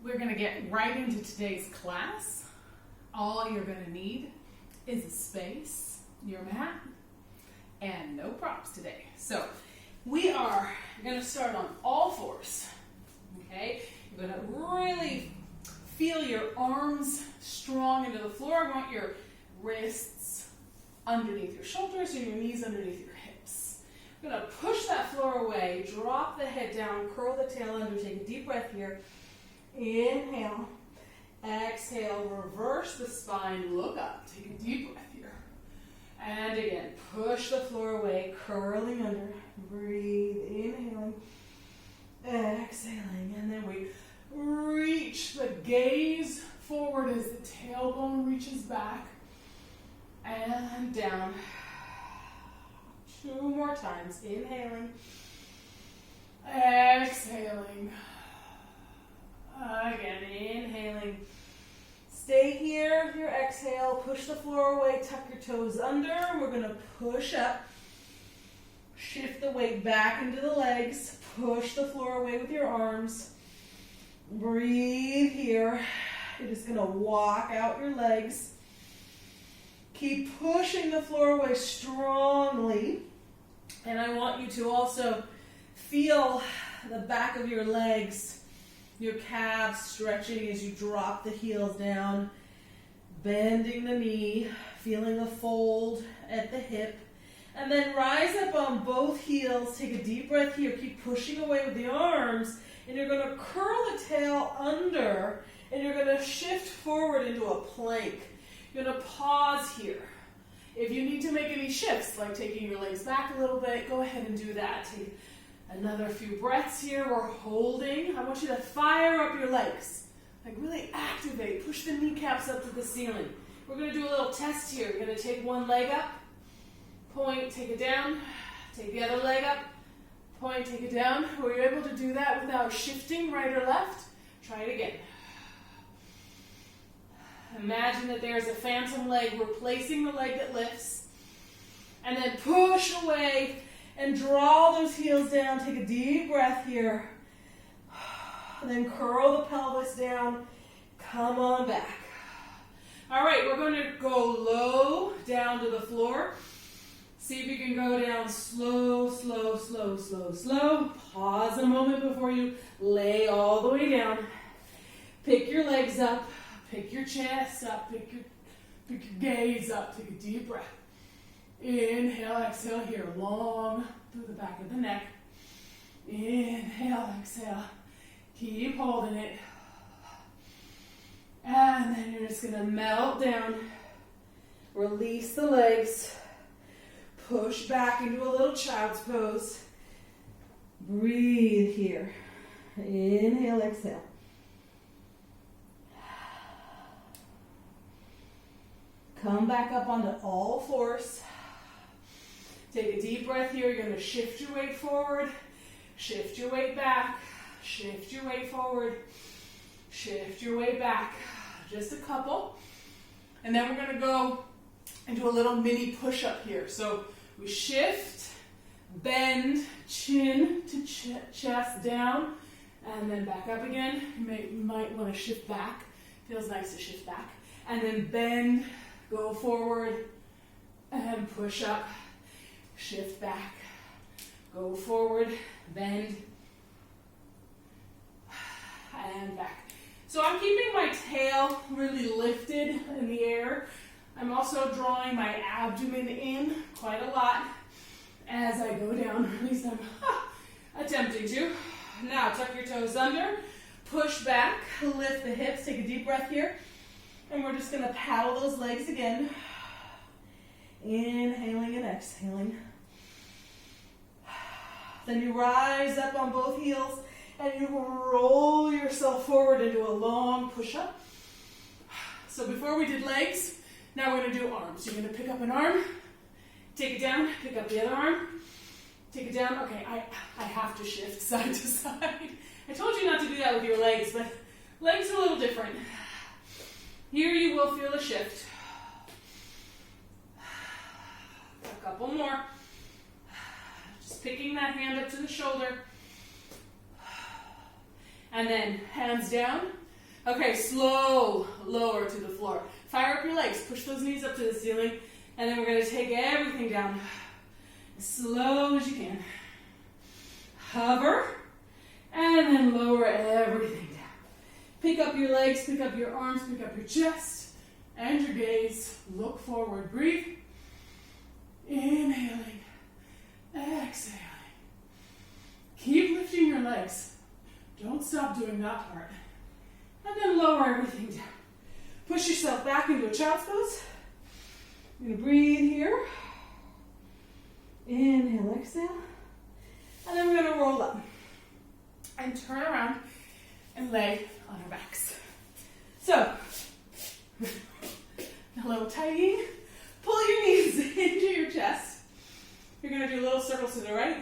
We're going to get right into today's class. All you're going to need is a space, your mat, and no props today. So we are going to start on all fours. Okay, you're going to really feel your arms strong into the floor. I want your wrists underneath your shoulders and your knees underneath your hips. You're going to push that floor away, drop the head down, curl the tail under, take a deep breath here. Inhale, exhale, reverse the spine, look up, take a deep breath here. And again, push the floor away, curling under, breathe, inhaling, exhaling, and then we reach the gaze forward as the tailbone reaches back and down. 2 more times, inhaling, exhaling. Again, inhaling. Stay here, your exhale, push the floor away, tuck your toes under. We're going to push up, shift the weight back into the legs, push the floor away with your arms. Breathe here. You're just going to walk out your legs. Keep pushing the floor away strongly. And I want you to also feel the back of your legs, your calves stretching as you drop the heels down, bending the knee, feeling a fold at the hip, and then rise up on both heels. Take a deep breath here. Keep pushing away with the arms, and you're going to curl the tail under, and you're going to shift forward into a plank. You're going to pause here. If you need to make any shifts, like taking your legs back a little bit, go ahead and do that. Take another few breaths here. We're holding. I want you to fire up your legs. Like really activate. Push the kneecaps up to the ceiling. We're going to do a little test here. You're going to take one leg up, point, take it down. Take the other leg up, point, take it down. Were you able to do that without shifting right or left? Try it again. Imagine that there's a phantom leg replacing the leg that lifts. And then push away and draw those heels down. Take a deep breath here. And then curl the pelvis down. Come on back. All right, we're going to go low down to the floor. See if you can go down slow, slow, slow, slow, slow. Pause a moment before you lay all the way down. Pick your legs up. Pick your chest up. Pick your gaze up. Take a deep breath. Inhale, exhale here, long through the back of the neck. Inhale, exhale. Keep holding it. And then you're just going to melt down. Release the legs. Push back into a little child's pose. Breathe here. Inhale, exhale. Come back up onto all fours. Take a deep breath here. You're going to shift your weight forward, shift your weight back, shift your weight forward, shift your weight back. Just a couple. And then we're going to go and do a little mini push-up here. So we shift, bend, chin to chest down, and then back up again. You might want to shift back. Feels nice to shift back. And then bend, go forward, and push up. Shift back, go forward, bend, and back. So I'm keeping my tail really lifted in the air. I'm also drawing my abdomen in quite a lot as I go down. At least I'm attempting to. Now tuck your toes under, push back, lift the hips, take a deep breath here. And we're just going to paddle those legs again. Inhaling and exhaling. Then you rise up on both heels and you roll yourself forward into a long push-up. So before we did legs, now we're going to do arms. You're going to pick up an arm, take it down, pick up the other arm, take it down. Okay, I have to shift side to side. I told you not to do that with your legs, but legs are a little different. Here you will feel a shift. A couple more. Just picking that hand up to the shoulder. And then hands down, Okay, slow, lower to the floor. Fire up your legs, push those knees up to the ceiling, and then we're gonna take everything down as slow as you can. Hover, and then lower everything down. Pick up your legs, pick up your arms, pick up your chest, and your gaze. Look forward, breathe. Inhaling, exhaling. Keep lifting your legs. Don't stop doing that part. And then lower everything down. Push yourself back into a child's pose. You're going to breathe here. Inhale, exhale. And then we're going to roll up. And turn around and lay on our backs. So, a little tugging. Pull your knees into your chest. You're going to do little circles to the right.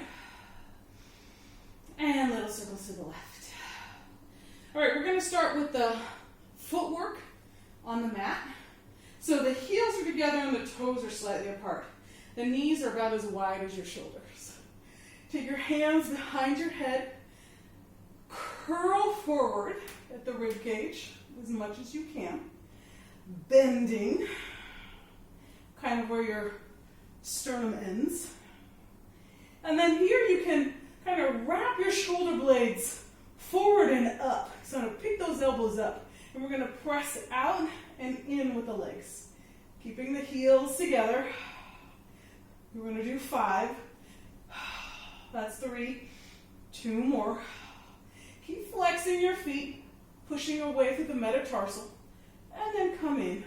And little circles to the left. All right, we're going to start with the footwork on the mat. So the heels are together and the toes are slightly apart. The knees are about as wide as your shoulders. Take your hands behind your head. Curl forward at the rib cage as much as you can. Bending, kind of where your sternum ends. And then here you can kind of wrap your shoulder blades forward and up. So I'm going to pick those elbows up. And we're going to press out and in with the legs. Keeping the heels together. We're going to do 5. That's 3. 2 more. Keep flexing your feet, pushing away through the metatarsal. And then come in.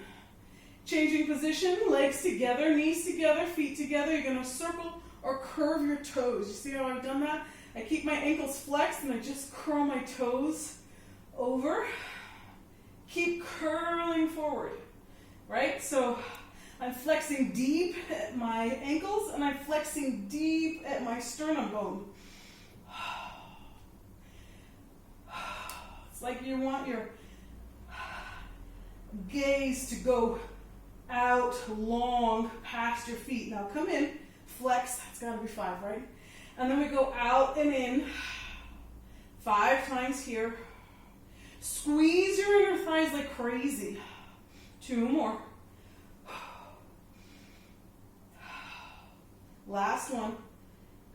Changing position, legs together, knees together, feet together. You're going to circle or curve your toes. You see how I've done that? I keep my ankles flexed and I just curl my toes over. Keep curling forward, right? So I'm flexing deep at my ankles and I'm flexing deep at my sternum bone. It's like you want your gaze to go out long past your feet. Now come in, flex, that's gotta be 5, right? And then we go out and in, 5 times here. Squeeze your inner thighs like crazy. 2 more. Last one.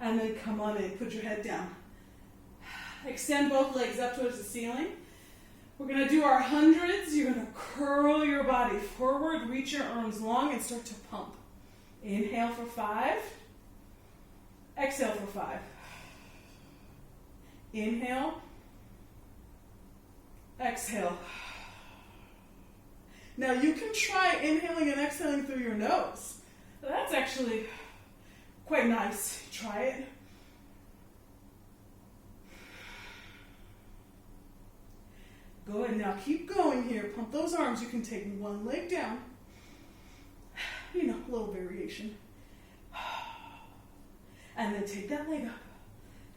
And then come on in, put your head down. Extend both legs up towards the ceiling. We're going to do our hundreds. You're going to curl your body forward, reach your arms long, and start to pump. Inhale for 5. Exhale for 5. Inhale. Exhale. Now you can try inhaling and exhaling through your nose. That's actually quite nice. Try it. Go ahead now, keep going here. Pump those arms. You can take one leg down. You know, a little variation. And then take that leg up.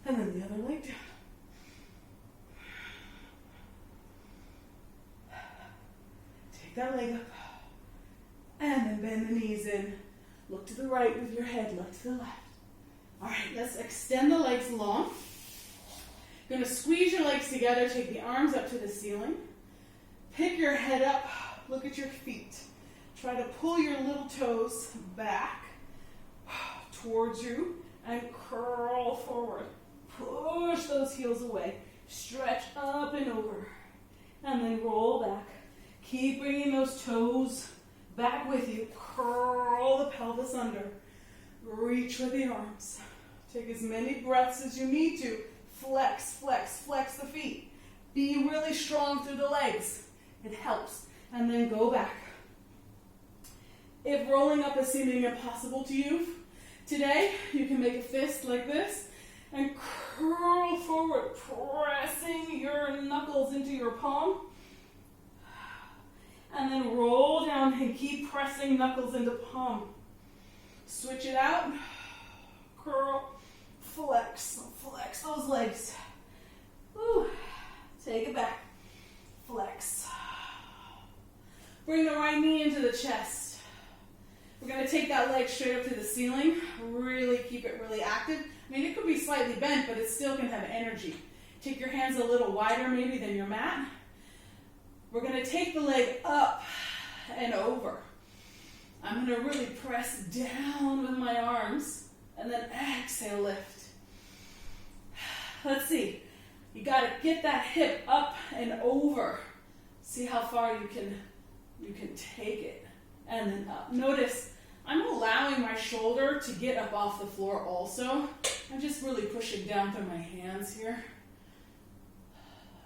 And then the other leg down. Take that leg up. And then bend the knees in. Look to the right with your head. Look to the left. All right, let's extend the legs long. You're going to squeeze your legs together. Take the arms up to the ceiling. Pick your head up. Look at your feet. Try to pull your little toes back towards you and curl forward. Push those heels away. Stretch up and over. And then roll back. Keep bringing those toes back with you. Curl the pelvis under. Reach for the arms. Take as many breaths as you need to. Flex, flex, flex the feet. Be really strong through the legs. It helps. And then go back. If rolling up is seeming impossible to you today, you can make a fist like this and curl forward, pressing your knuckles into your palm. And then roll down and keep pressing knuckles into palm. Switch it out. Curl, flex, flex those legs. Woo. Take it back. Flex. Bring the right knee into the chest. We're going to take that leg straight up to the ceiling. Really keep it really active. I mean, it could be slightly bent, but it still can have energy. Take your hands a little wider maybe than your mat. We're going to take the leg up and over. I'm going to really press down with my arms and then exhale, lift. Let's see. You got to get that hip up and over. See how far you can take it. And then up. Notice I'm allowing my shoulder to get up off the floor also. I'm just really pushing down through my hands here.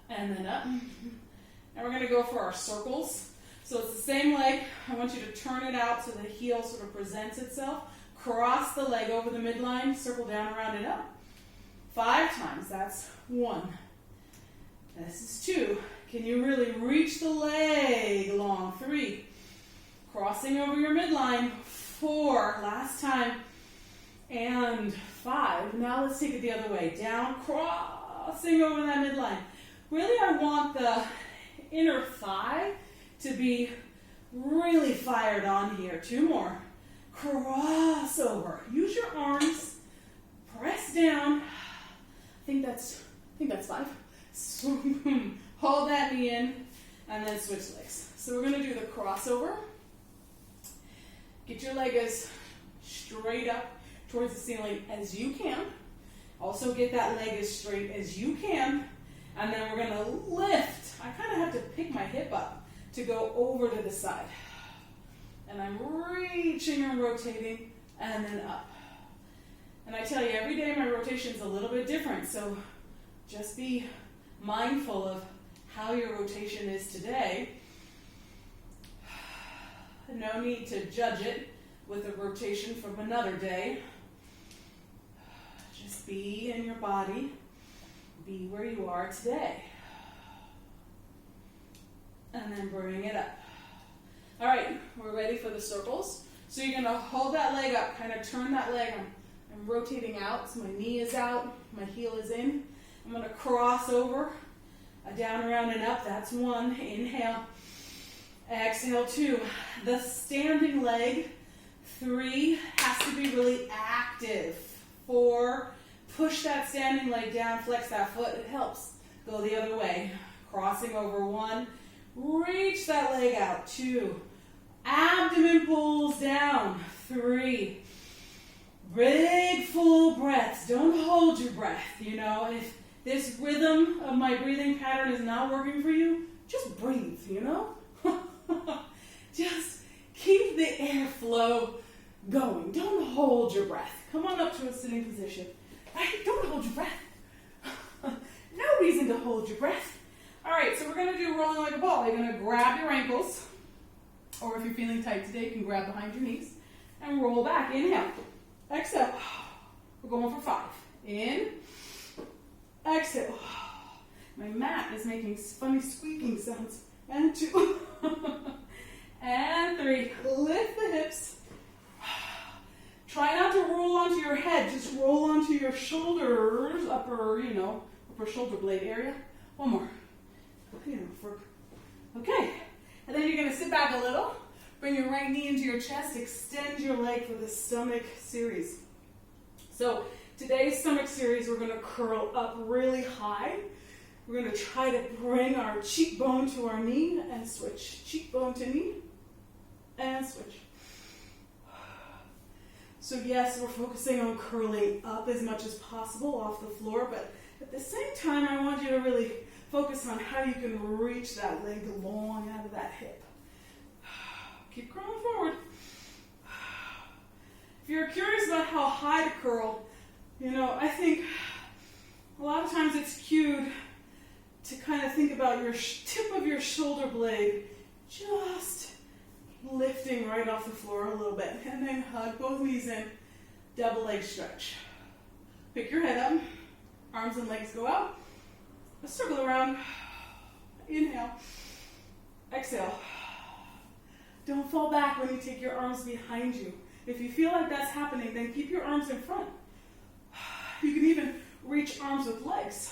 And then up. And we're going to go for our circles. So it's the same leg. I want you to turn it out so the heel sort of presents itself. Cross the leg over the midline, circle down, around, and up. 5 times, that's 1. This is 2. Can you really reach the leg long? 3. Crossing over your midline. 4. Last time. And 5. Now let's take it the other way. Down, crossing over that midline. Really, I want the inner thigh to be really fired on here. 2 more. Cross over. Use your arms. Press down. I think that's 5. Hold that knee in, and then switch legs. So we're going to do the crossover. Get your leg as straight up towards the ceiling as you can. Also get that leg as straight as you can. And then we're going to lift. I kind of have to pick my hip up to go over to the side. And I'm reaching and rotating, and then up. And I tell you, every day my rotation is a little bit different, so just be mindful of how your rotation is today. No need to judge it with a rotation from another day. Just be in your body. Be where you are today. And then bring it up. All right, we're ready for the circles. So you're going to hold that leg up, kind of turn that leg. I'm rotating out, so my knee is out, my heel is in. I'm going to cross over, down, around, and up. That's 1. Inhale. Exhale, 2. The standing leg. 3 has to be really active. 4, push that standing leg down, flex that foot. It helps. Go the other way. Crossing over. 1. Reach that leg out. 2. Abdomen pulls down. 3. Big full breaths. Don't hold your breath. If this rhythm of my breathing pattern is not working for you, just breathe, Just keep the air flow going. Don't hold your breath. Come on up to a sitting position. Right? Don't hold your breath. No reason to hold your breath. All right, so we're going to do rolling like a ball. You're going to grab your ankles, or if you're feeling tight today, you can grab behind your knees and roll back. Inhale. Exhale. We're going for 5. In. Exhale. My mat is making funny squeaking sounds. And 2. And 3. Lift the hips. Try not to roll onto your head. Just roll onto your shoulders, upper shoulder blade area. 1 more. Okay. And then you're going to sit back a little. Bring your right knee into your chest. Extend your leg for the stomach series. So today's stomach series, we're going to curl up really high. We're going to try to bring our cheekbone to our knee and switch. Cheekbone to knee and switch. So yes, we're focusing on curling up as much as possible off the floor, but at the same time, I want you to really focus on how you can reach that leg long out of that hip. Keep curling forward. If you're curious about how high to curl, I think a lot of times it's cued to kind of think about your tip of your shoulder blade just lifting right off the floor a little bit. And then hug both knees in, double leg stretch. Pick your head up, arms and legs go out. A circle around. Inhale. Exhale. Don't fall back when you take your arms behind you. If you feel like that's happening, then keep your arms in front. You can even reach arms with legs.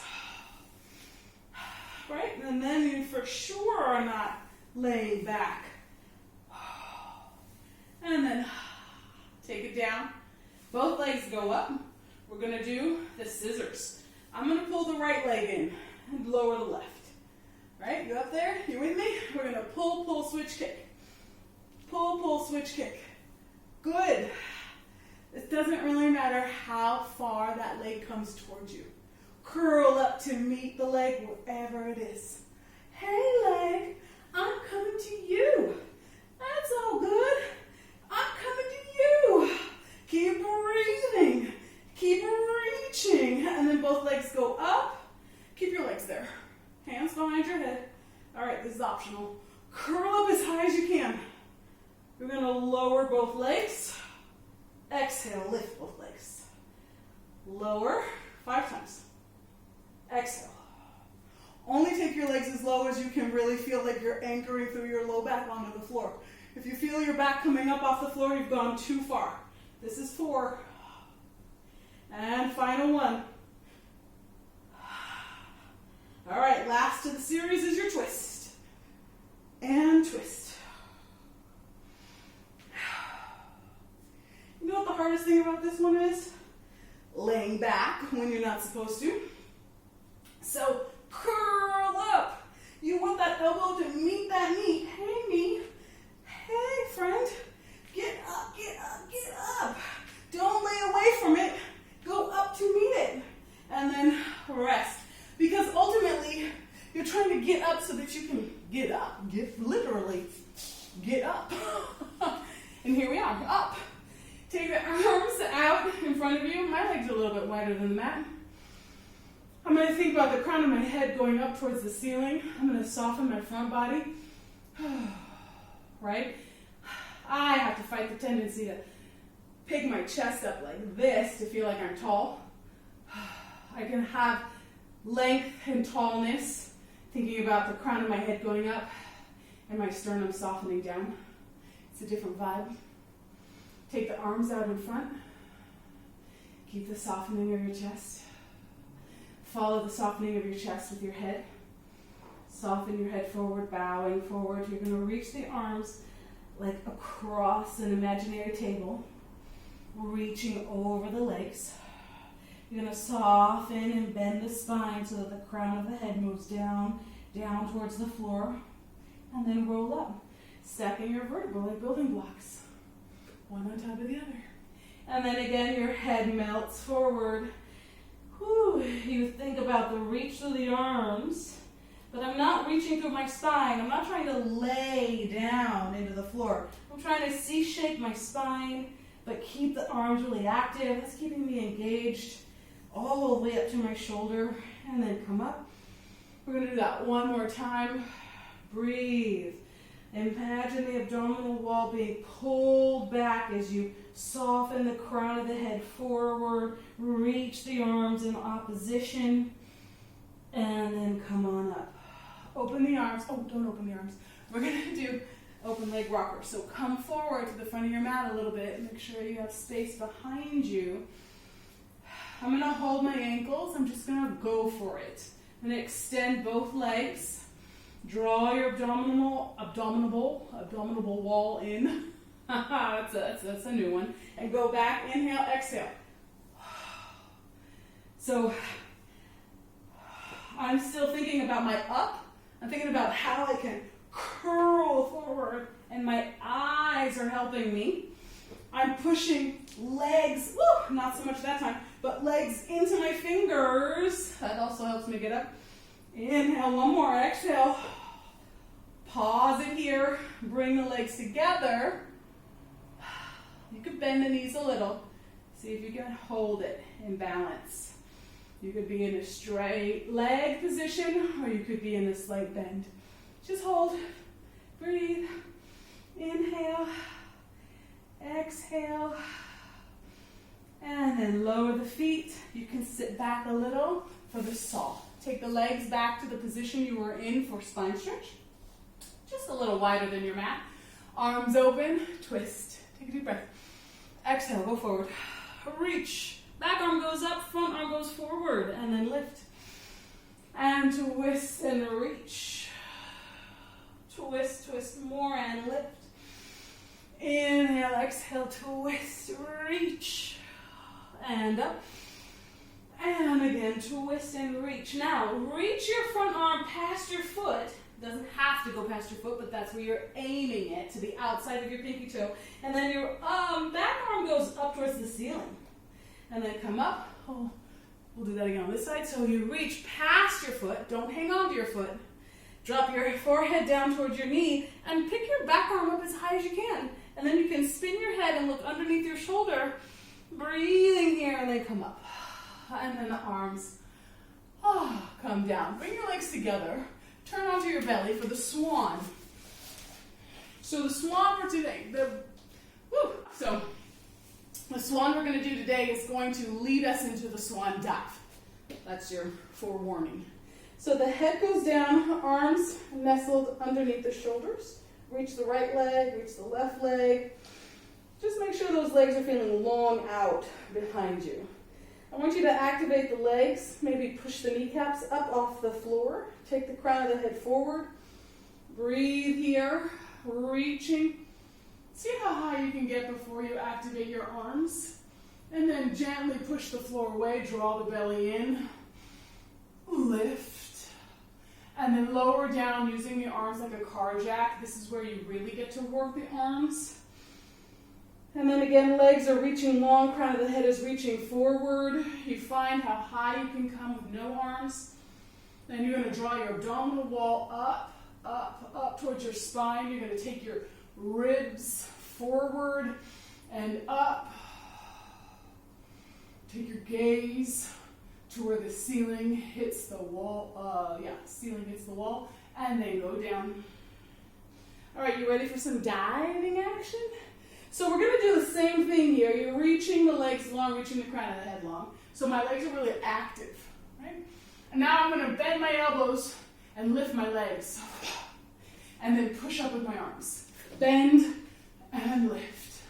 Right? And then you for sure are not laying back. And then take it down. Both legs go up. We're going to do the scissors. I'm going to pull the right leg in and lower the left. Right? You up there? You with me? pull, pull, switch, kick. Pull, pull, switch, kick. Good. It doesn't really matter how far that leg comes towards you. Curl up to meet the leg wherever it is. Hey leg, I'm coming to you. That's all good. I'm coming to you. Keep breathing. Keep reaching. And then both legs go up. Keep your legs there. Hands behind your head. All right, this is optional. Curl up as high as you can. We're going to lower both legs. Exhale, lift both legs. Lower 5 times. Exhale. Only take your legs as low as you can really feel like you're anchoring through your low back onto the floor. If you feel your back coming up off the floor, you've gone too far. This is 4. And final 1. All right, last to the series is your twist. And twist. You know what the hardest thing about this one is? Laying back when you're not supposed to. So curl up. You want that elbow to meet that knee. Hey knee. Hey friend. Get up, get up, get up. Don't lay away from it. Go up to meet it. And then rest. Because ultimately, you're trying to get up so that you can get up. Literally, get up. And here we are, up. Take the arms out in front of you. My legs are a little bit wider than the mat. I'm going to think about the crown of my head going up towards the ceiling. I'm going to soften my front body. Right? I have to fight the tendency to pick my chest up like this to feel like I'm tall. I can have length and tallness, thinking about the crown of my head going up and my sternum softening down. It's a different vibe. Take the arms out in front. Keep the softening of your chest. Follow the softening of your chest with your head. Soften your head forward, bowing forward. You're going to reach the arms like across an imaginary table, reaching over the legs. You're going to soften and bend the spine so that the crown of the head moves down towards the floor, and then roll up, stacking your vertebrae like building blocks, one on top of the other. And then again, your head melts forward. Whew. You think about the reach through the arms, but I'm not reaching through my spine. I'm not trying to lay down into the floor. I'm trying to C-shape my spine, but keep the arms really active. That's keeping me engaged all the way up to my shoulder, and then come up. We're going to do that one more time. Breathe. Imagine the abdominal wall being pulled back as you soften the crown of the head forward, reach the arms in opposition, and then come on up. Open the arms. Oh, don't open the arms. We're going to do open leg rocker. So come forward to the front of your mat a little bit. Make sure you have space behind you. I'm going to hold my ankles. I'm just going to go for it. I'm going to extend both legs. Draw your abdominal wall in. that's a new one. And go back. Inhale, exhale. So I'm still thinking about my up. I'm thinking about how I can curl forward, and my eyes are helping me. I'm pushing legs, not so much that time, but legs into my fingers. That also helps me get up. Inhale, one more, exhale. Pause it here, bring the legs together. You could bend the knees a little. See if you can hold it in balance. You could be in a straight leg position, or you could be in a slight bend. Just hold, breathe, inhale, exhale, and then lower the feet. You can sit back a little for the saw. Take the legs back to the position you were in for spine stretch. Just a little wider than your mat. Arms open, twist. Take a deep breath. Exhale, go forward. Reach. Back arm goes up, front arm goes forward, and then lift. And twist and reach. Twist, twist more, and lift. Inhale, exhale, twist, reach. And up. And again, twist and reach. Now, reach your front arm past your foot, doesn't have to go past your foot, but that's where you're aiming it, to the outside of your pinky toe. And then your back arm goes up towards the ceiling. And then come up. Oh, we'll do that again on this side. So you reach past your foot. Don't hang on to your foot. Drop your forehead down towards your knee and pick your back arm up as high as you can. And then you can spin your head and look underneath your shoulder. Breathing here and then come up. And then the arms come down. Bring your legs together. Turn onto your belly for the swan. So the swan for today, so the swan we're going to do today is going to lead us into the swan dive. That's your forewarning. So the head goes down, arms nestled underneath the shoulders. Reach the right leg, reach the left leg. Just make sure those legs are feeling long out behind you. I want you to activate the legs, maybe push the kneecaps up off the floor. Take the crown of the head forward. Breathe here, reaching. See how high you can get before you activate your arms. And then gently push the floor away, draw the belly in. Lift. And then lower down using the arms like a car jack. This is where you really get to work the arms. And then again, legs are reaching long, crown of the head is reaching forward. You find how high you can come with no arms. Then you're going to draw your abdominal wall up towards your spine. You're going to take your ribs forward and up. Take your gaze to where the ceiling hits the wall. Ceiling hits the wall. And then go down. All right, you ready for some diving action? So we're going to do the same thing here. You're reaching the legs long, reaching the crown of the head long. So my legs are really active, right? And now I'm going to bend my elbows and lift my legs. And then push up with my arms. Bend and lift.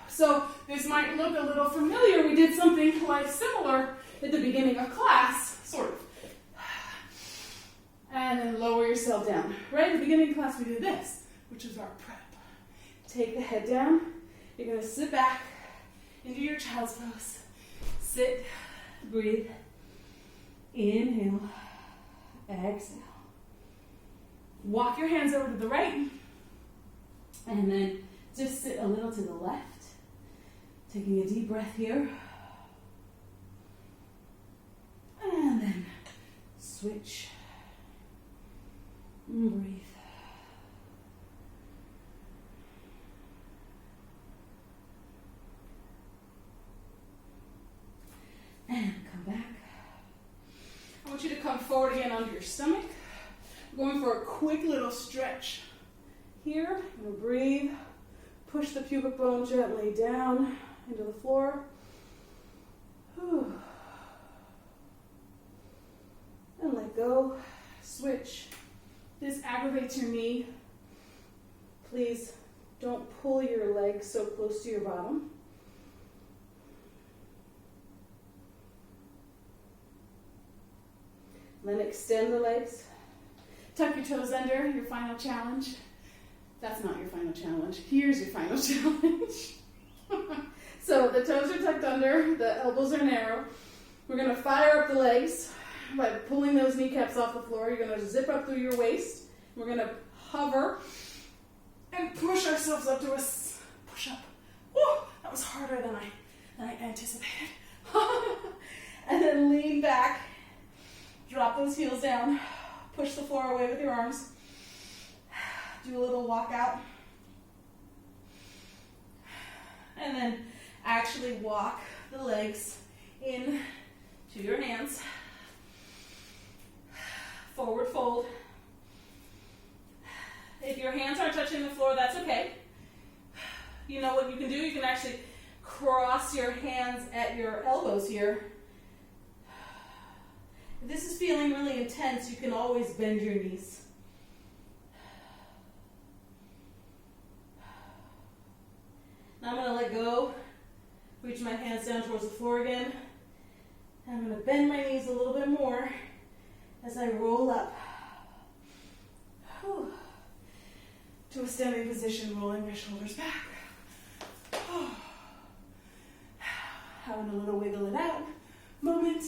So this might look a little familiar. We did something like similar at the beginning of class, sort of. And then lower yourself down. Right at the beginning of class we did this, which is our prep. Take the head down. You're going to sit back into your child's pose. Sit, breathe. Inhale, exhale. Walk your hands over to the right. And then just sit a little to the left. Taking a deep breath here. And then switch. Breathe. And come back. I want you to come forward again onto your stomach. We're going for a quick little stretch here. I'm going to breathe. Push the pubic bone gently down into the floor. Whew. And let go. Switch. This aggravates your knee. Please don't pull your leg so close to your bottom. Then extend the legs. Tuck your toes under, your final challenge. That's not your final challenge. Here's your final challenge. So the toes are tucked under, the elbows are narrow. We're going to fire up the legs by pulling those kneecaps off the floor. You're going to zip up through your waist. We're going to hover and push ourselves up to a push-up. Whoa, that was harder than I anticipated. And then lean back. Drop those heels down. Push the floor away with your arms. Do a little walk out. And then actually walk the legs in to your hands. Forward fold. If your hands aren't touching the floor, that's okay. You know what you can do? You can actually cross your hands at your elbows here. If this is feeling really intense, you can always bend your knees. Now I'm going to let go, reach my hands down towards the floor again. And I'm going to bend my knees a little bit more as I roll up. Whew. To a standing position, rolling my shoulders back. Having a little wiggle it out moment.